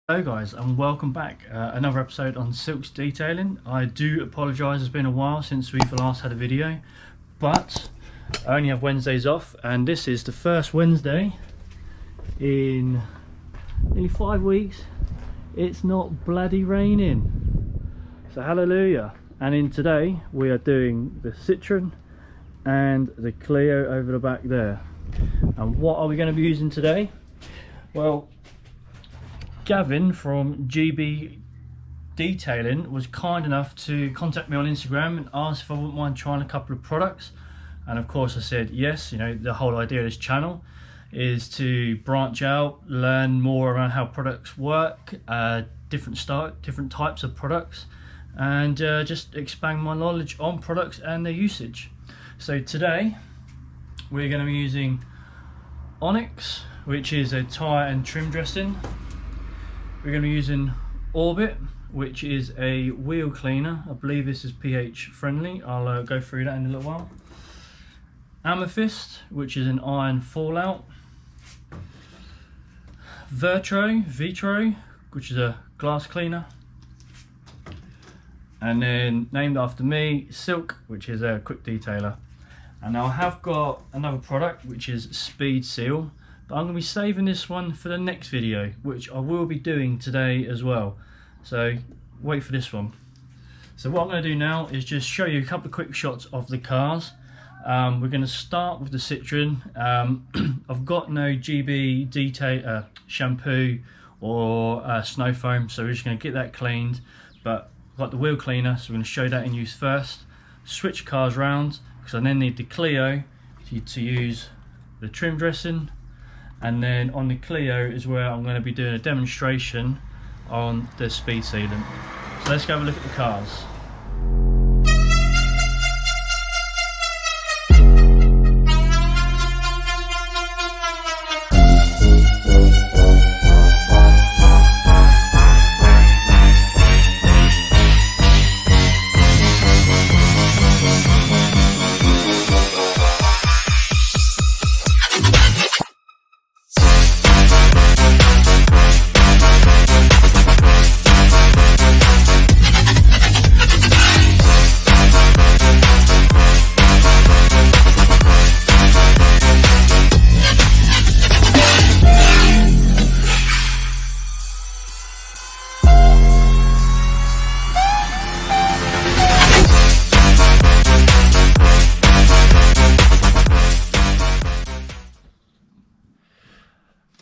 Hello guys and welcome back. Another episode on Silk's detailing. I do apologise, it's been a while since we've last had a video, but I only have Wednesdays off and this is the first Wednesday in nearly 5 weeks. It's not bloody raining, so hallelujah. And in today we are doing the Citroen and the Clio over the back there. And what are we going to be using today? Well, Gavin from GB Detailing was kind enough to contact me on Instagram and asked if I wouldn't mind trying a couple of products, and of course I said yes. You know, the whole idea of this channel is to branch out, learn more around how products work, different types of products, and just expand my knowledge on products and their usage. So today we're going to be using Onyx, which is a tyre and trim dressing. We're going to be using Orbit, which is a wheel cleaner. I believe this is pH friendly. I'll go through that in a little while. Amethyst, which is an iron fallout. Vitro, which is a glass cleaner. And then, named after me, Silk, which is a quick detailer. And I have got another product, which is Speed Seal. But I'm going to be saving this one for the next video, which I will be doing today as well. So wait for this one. So what I'm going to do now is just show you a couple of quick shots of the cars. We're going to start with the Citroen. I've got no GB detail shampoo or snow foam, so we're just going to get that cleaned. But I've got the wheel cleaner, so we're going to show that in use first. Switch cars round, because I then need the Clio to use the trim dressing. And then on the Clio is where I'm going to be doing a demonstration on the speed sealant. So let's go have a look at the cars.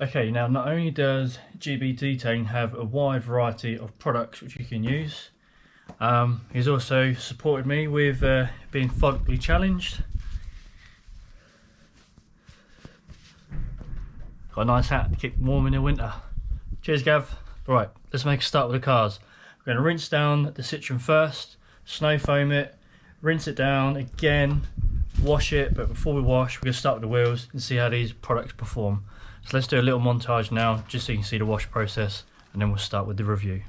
Okay, now not only does GB Detailing have a wide variety of products which you can use, he's also supported me with being follically challenged. Got a nice hat to keep warm in the winter. Cheers, Gav. Right, let's make a start with the cars. We're going to rinse down the Citroen first, snow foam it, rinse it down again, wash it, but before we wash we're going to start with the wheels and see how these products perform. So let's do a little montage now, just so you can see the wash process, and then we'll start with the review.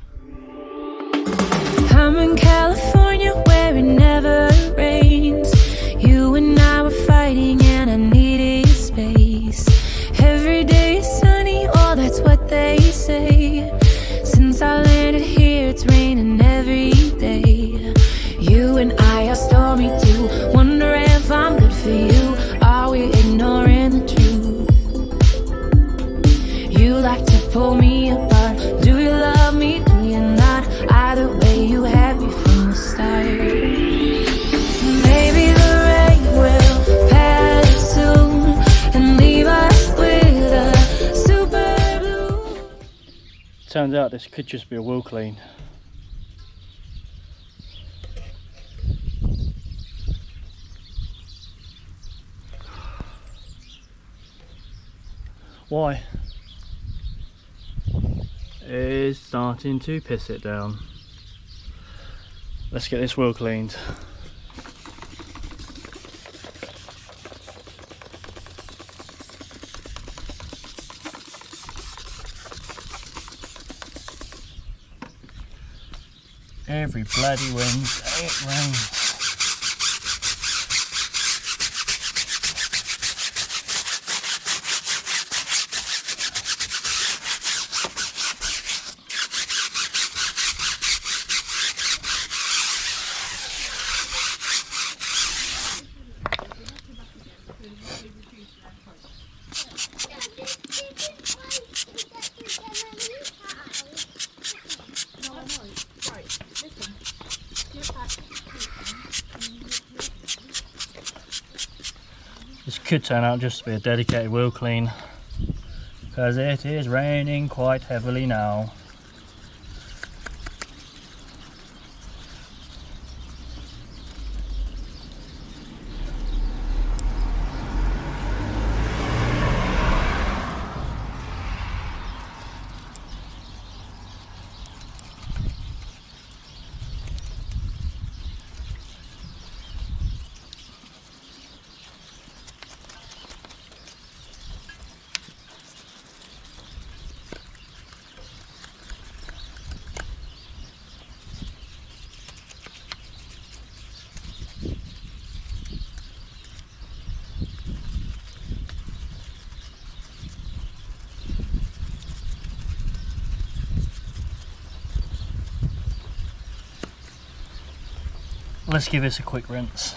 I'm in California where it never rains. You and I were fighting and I needed space. Every day is sunny, oh that's what they say. Since I landed here it's raining every day. You and I are stormy too, wonder if I'm good for you. Are we ignoring the truth? You like to pull me apart. Do you love me? Do you not? Either way, you had me from the start. Maybe the rain will pass soon and leave us with a super blue. Turns out this could just be a wheel clean. Why? Is starting to piss it down. Let's get this wheel cleaned. Every bloody Wednesday it rains. could turn out just to be a dedicated wheel clean, because it is raining quite heavily now. Let's give this a quick rinse.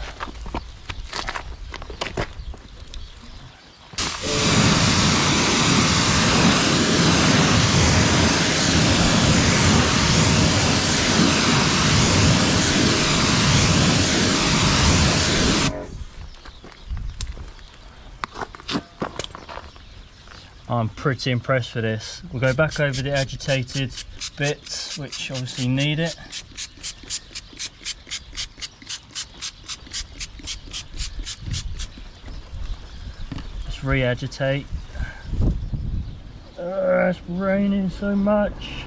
I'm pretty impressed with this. We'll go back over the agitated bits, which obviously need it. Let's re-agitate. It's raining so much.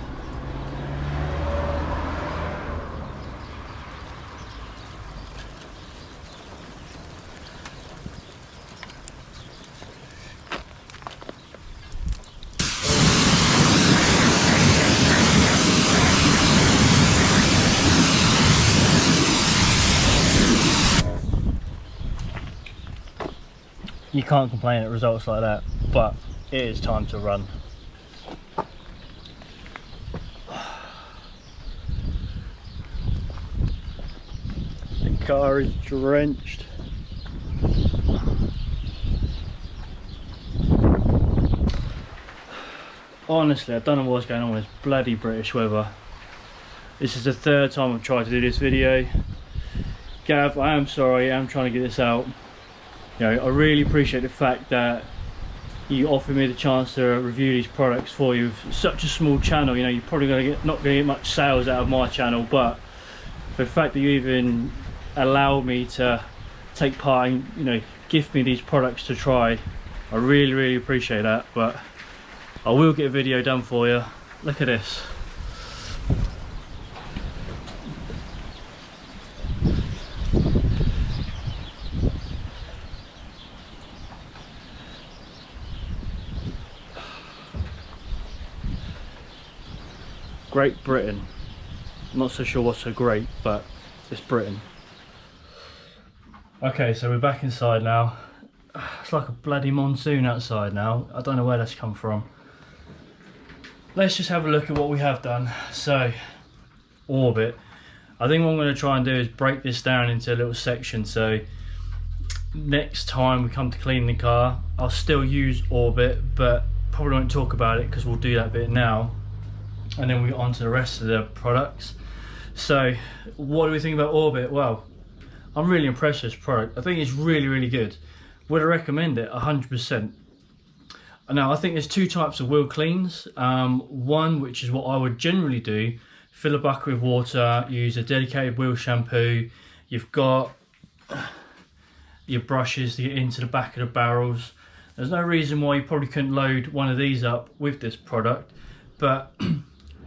You can't complain at results like that, but it is time to run. The car is drenched. Honestly, I don't know what's going on with this bloody British weather. This is the third time I've tried to do this video. Gav, I am sorry, I am trying to get this out. You know, I really appreciate the fact that you offered me the chance to review these products for you. With such a small channel, you know, you're probably not going to get much sales out of my channel, but the fact that you even allowed me to take part and, you know, gift me these products to try, I really appreciate that. But I will get a video done for you. Look at this. Great Britain. I'm not so sure what's so great, but it's Britain. Okay, so we're back inside now. It's like a bloody monsoon outside now. I don't know where that's come from. Let's just have a look at what we have done. So, Orbit. I think what I'm going to try and do is break this down into a little section. So, next time we come to clean the car, I'll still use Orbit, but probably won't talk about it because we'll do that bit now. And then we get on to the rest of the products. So what do we think about Orbit? Well, I'm really impressed with this product. I think it's really good. Would I recommend it? 100%. Now I think there's two types of wheel cleans. One, which is what I would generally do, fill a bucket with water, use a dedicated wheel shampoo. You've got your brushes to get into the back of the barrels. There's no reason why you probably couldn't load one of these up with this product, but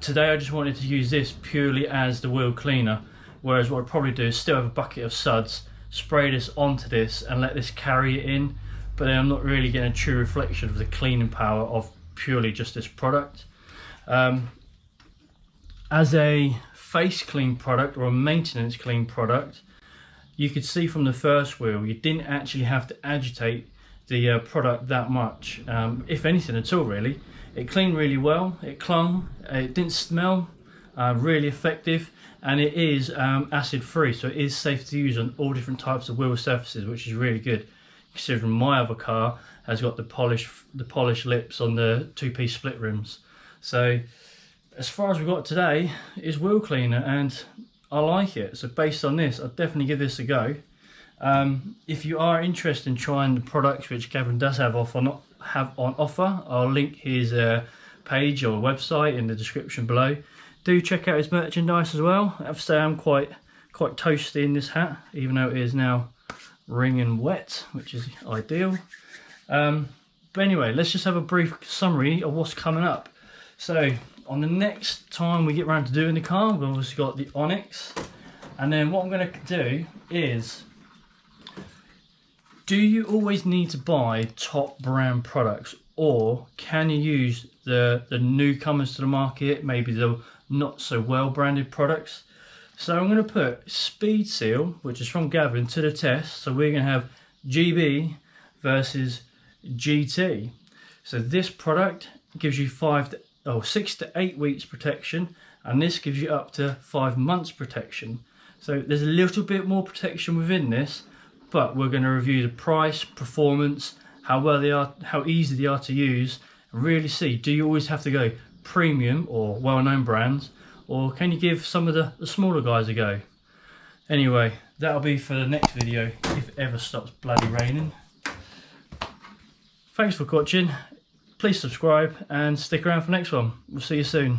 today I just wanted to use this purely as the wheel cleaner, whereas what I'd probably do is still have a bucket of suds, spray this onto this and let this carry it in, but then I'm not really getting a true reflection of the cleaning power of purely just this product. As a face clean product or a maintenance clean product, you could see from the first wheel you didn't actually have to agitate the product that much, if anything at all really. It cleaned really well, it clung, it didn't smell, really effective, and it is acid free, so it is safe to use on all different types of wheel surfaces, which is really good, considering my other car has got the polished lips on the two-piece split rims. So as far as we've got today is wheel cleaner, and I like it. So based on this, I'd definitely give this a go. If you are interested in trying the products which Gavin does have on offer, I'll link his page or website in the description below. Do check out his merchandise as well. I have to say I'm quite toasty in this hat, even though it is now wringing wet, which is ideal. But anyway, let's just have a brief summary of what's coming up. So on the next time we get around to doing the car, we've obviously got the Onyx, and then what I'm going to do is, do you always need to buy top brand products, or can you use the newcomers to the market, maybe the not so well branded products? So I'm going to put Speed Seal, which is from Gavin, to the test. So we're going to have GB versus GT. So this product gives you 6 to 8 weeks protection, and this gives you up to 5 months protection. So there's a little bit more protection within this, but we're going to review the price, performance, how well they are, how easy they are to use, and really see, do you always have to go premium or well-known brands, or can you give some of the smaller guys a go? Anyway, that'll be for the next video, if it ever stops bloody raining. Thanks for watching. Please subscribe and stick around for the next one. We'll see you soon.